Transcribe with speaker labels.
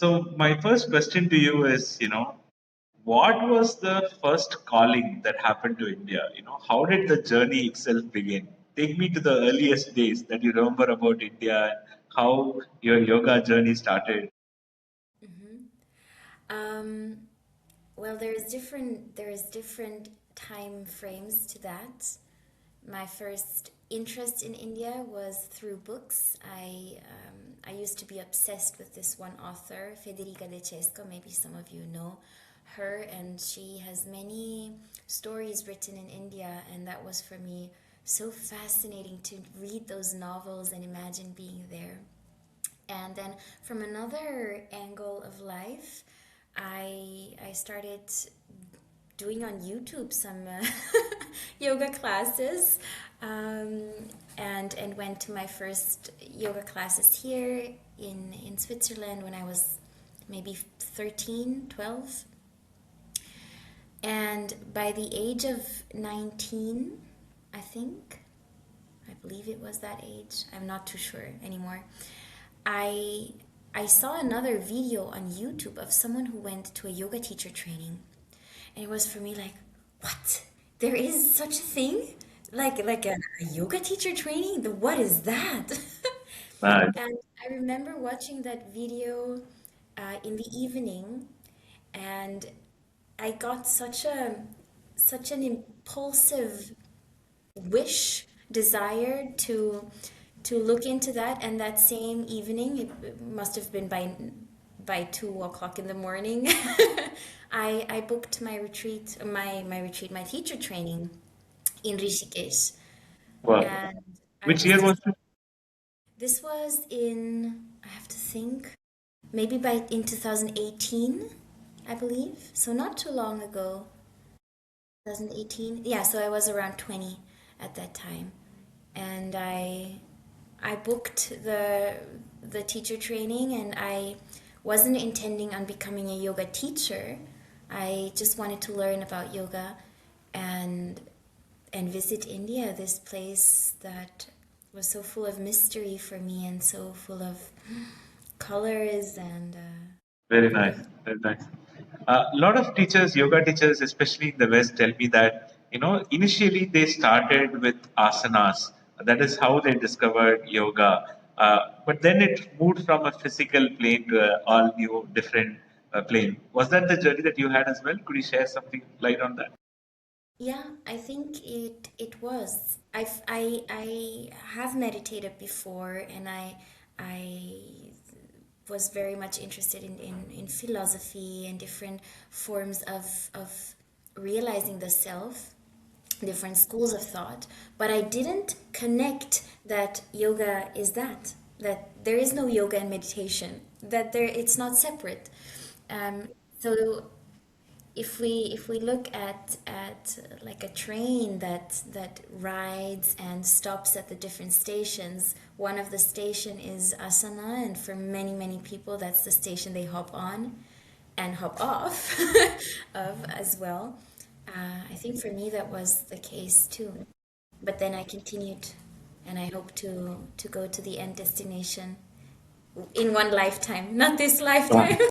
Speaker 1: So my first question to you is, what was the first calling that happened to India? How did the journey itself begin? Take me to the earliest days that you remember about India, how your yoga journey started.
Speaker 2: Um, well, there's different time frames to that. My first interest in India was through books. I used to be obsessed with this one author, Federica De Cesco. Maybe some of you know her, and she has many stories written in India, and that was for me so fascinating to read those novels and imagine being there. And then from another angle of life, I started doing on YouTube some yoga classes, um, and went to my first yoga classes here in Switzerland when I was maybe 13, 12. And by the age of 19, I think, I believe it was that age, I'm not too sure anymore. I I saw another video on YouTube of someone who went to a yoga teacher training, and it was for me like, what? There is such a thing, like a yoga teacher training. What is that?
Speaker 1: Uh,
Speaker 2: And I remember watching that video in the evening, and I got such an impulsive wish, desire to look into that. And that same evening, it must have been by 2 o'clock in the morning, I booked my retreat, my teacher training in Rishikesh.
Speaker 1: well,
Speaker 2: And I
Speaker 1: which
Speaker 2: was
Speaker 1: year
Speaker 2: just,
Speaker 1: was it?
Speaker 2: this was in, I have to think, maybe in 2018, I believe. So not too long ago. 2018. Yeah, so I was around 20 at that time. And I booked the teacher training, and I wasn't intending on becoming a yoga teacher. I just wanted to learn about yoga and visit India, this place that was so full of mystery for me and so full of colors and
Speaker 1: Very nice,
Speaker 2: yeah.
Speaker 1: very nice. A lot of teachers, yoga teachers, especially in the West, tell me that initially they started with asanas. That is how they discovered yoga. But then it moved from a physical plane to a all new, different plane. Was that the journey that you had as well? Could you share something light on that?
Speaker 2: Yeah, I think it was. I have meditated before, and I was very much interested in philosophy and different forms of realizing the self, different schools of thought, but I didn't connect that yoga is that there is no yoga and meditation, that there it's not separate. So if we look at like a train that rides and stops at the different stations, one of the station is asana, and for many people that's the station they hop on and hop off of as well. I think for me that was the case too. But then I continued, and I hope to go to the end destination in one lifetime, not this
Speaker 1: Wow.
Speaker 2: lifetime.